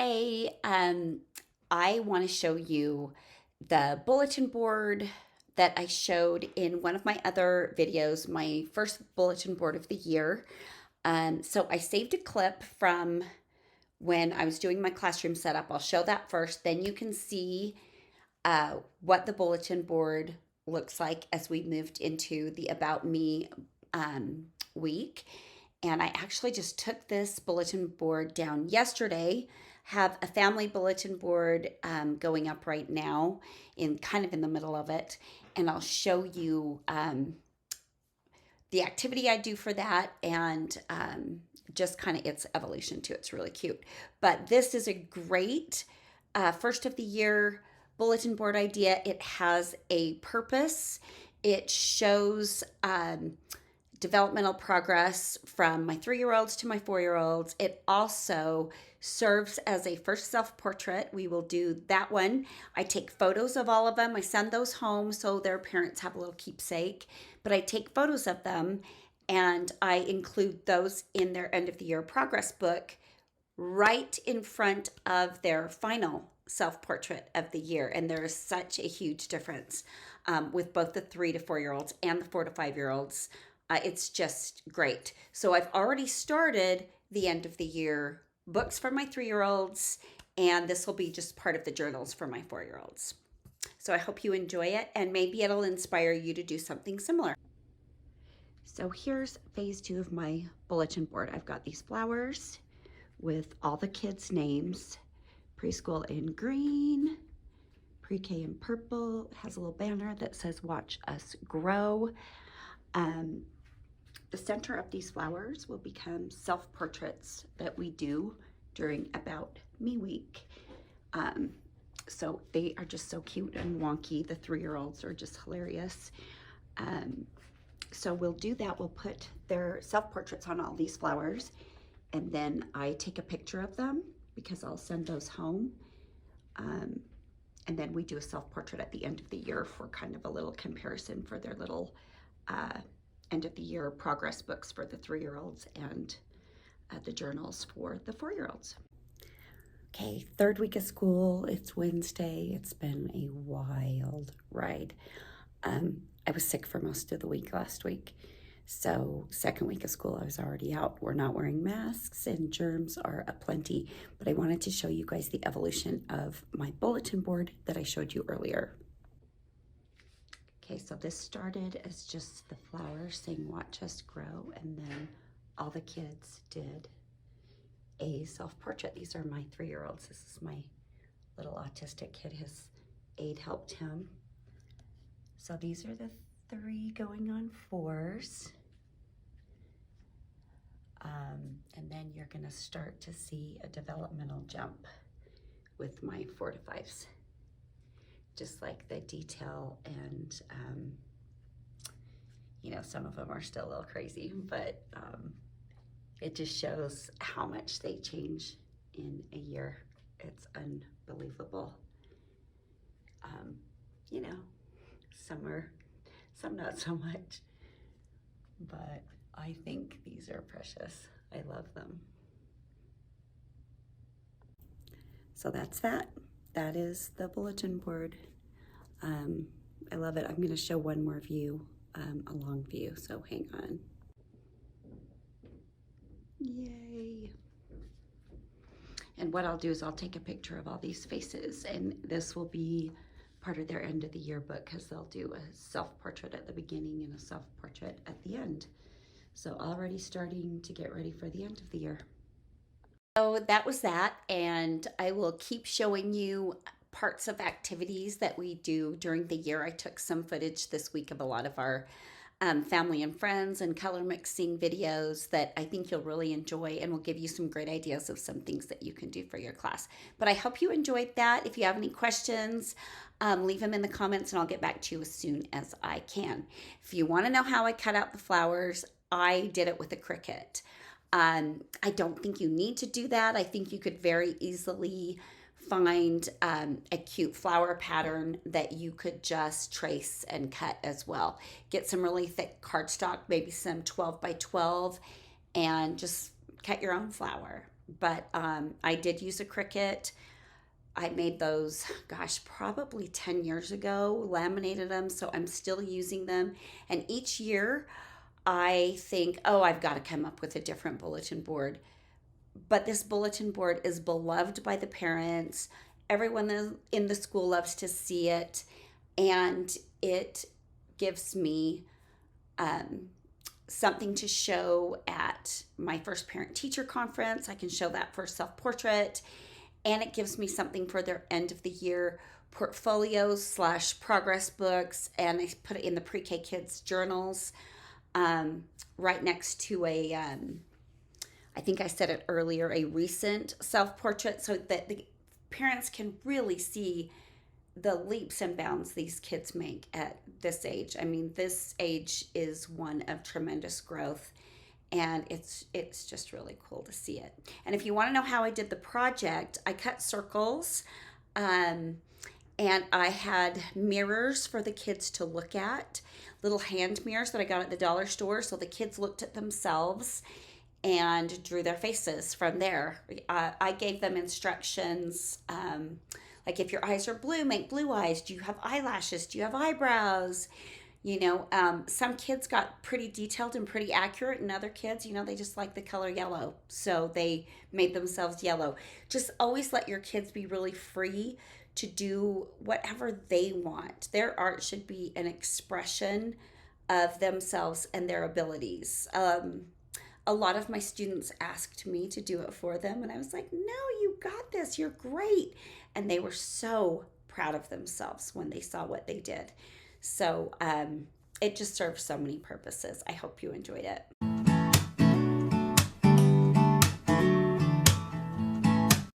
Today, I want to show you the bulletin board that I showed in one of my other videos, my first bulletin board of the year. So I saved a clip from when I was doing my classroom setup. I'll show that first, then you can see what the bulletin board looks like as we moved into the About Me week. And I actually just took this bulletin board down yesterday. Have a family bulletin board going up right now, in kind of in the middle of it, and I'll show you the activity I do for that and just kind of its evolution too. It's really cute. But this is a great first of the year bulletin board idea. It has a purpose. It shows developmental progress from my 3-year-olds to my 4-year-olds. It also serves as a first self-portrait. We will do that one. I take photos of all of them. I send those home so their parents have a little keepsake, but I take photos of them and I include those in their end of the year progress book right in front of their final self-portrait of the year. And there is such a huge difference with both the 3 to 4-year-olds and the 4 to 5-year-olds. It's just great. So I've already started the end of the year books for my 3-year-olds, and this will be just part of the journals for my 4-year-olds. So I hope you enjoy it, and maybe it'll inspire you to do something similar. So here's phase 2 of my bulletin board. I've got these flowers with all the kids' names. Preschool in green, pre-K in purple. It has a little banner that says "Watch Us Grow." The center of these flowers will become self-portraits that we do during About Me week. So they are just so cute and wonky. The 3-year-olds are just hilarious. So we'll do that. We'll put their self-portraits on all these flowers, and then I take a picture of them because I'll send those home. And then we do a self-portrait at the end of the year for kind of a little comparison for their little end of the year progress books for the 3-year-olds and the journals for the 4-year-olds. Okay, 3rd week of school. It's Wednesday. It's been a wild ride. I was sick for most of the week last week. So 2nd week of school, I was already out. We're not wearing masks and germs are aplenty. But I wanted to show you guys the evolution of my bulletin board that I showed you earlier. Okay, so this started as just the flowers saying "Watch Us Grow," and then all the kids did a self-portrait. These are my 3-year-olds. This is my little autistic kid. His aide helped him. So these are the 3 going on 4s. And then you're gonna start to see a developmental jump with my 4 to 5s. Just like the detail and, you know, some of them are still a little crazy, but it just shows how much they change in a year. It's unbelievable. You know, some not so much, but I think these are precious. I love them. So that's that. That is the bulletin board. I love it. I'm going to show one more view, a long view, so hang on. Yay. And what I'll do is I'll take a picture of all these faces, and this will be part of their end of the year book because they'll do a self-portrait at the beginning and a self-portrait at the end. So already starting to get ready for the end of the year. So that was that, and I will keep showing you parts of activities that we do during the year. I took some footage this week of a lot of our family and friends and color mixing videos that I think you'll really enjoy and will give you some great ideas of some things that you can do for your class. But I hope you enjoyed that. If you have any questions, leave them in the comments and I'll get back to you as soon as I can. If you want to know how I cut out the flowers, I did it with a Cricut. I don't think you need to do that. I think you could very easily find a cute flower pattern that you could just trace and cut as well. Get some really thick cardstock, maybe some 12 by 12, and just cut your own flower. but I did use a Cricut. I made those, gosh, probably 10 years ago, laminated them, so I'm still using them. And each year I think, oh, I've got to come up with a different bulletin board. But this bulletin board is beloved by the parents. Everyone in the school loves to see it, and it gives me um, something to show at my first parent teacher conference. I can show that first self portrait, and it gives me something for their end of the year portfolios slash progress books, and I put it in the pre-K kids journals, right next to I think I said it earlier, a recent self portrait, so that the parents can really see the leaps and bounds these kids make at this age. I mean, this age is one of tremendous growth, and it's just really cool to see it. And if you want to know how I did the project, I cut circles, um, and I had mirrors for the kids to look at, little hand mirrors that I got at the dollar store, so the kids looked at themselves and drew their faces from there. I gave them instructions, like if your eyes are blue, make blue eyes. Do you have eyelashes? Do you have eyebrows? Some kids got pretty detailed and pretty accurate, and other kids, they just like the color yellow. So they made themselves yellow. Just always let your kids be really free to do whatever they want. Their art should be an expression of themselves and their abilities. A lot of my students asked me to do it for them, and I was like, no, you got this, you're great. And they were so proud of themselves when they saw what they did. So it just serves so many purposes. I hope you enjoyed it.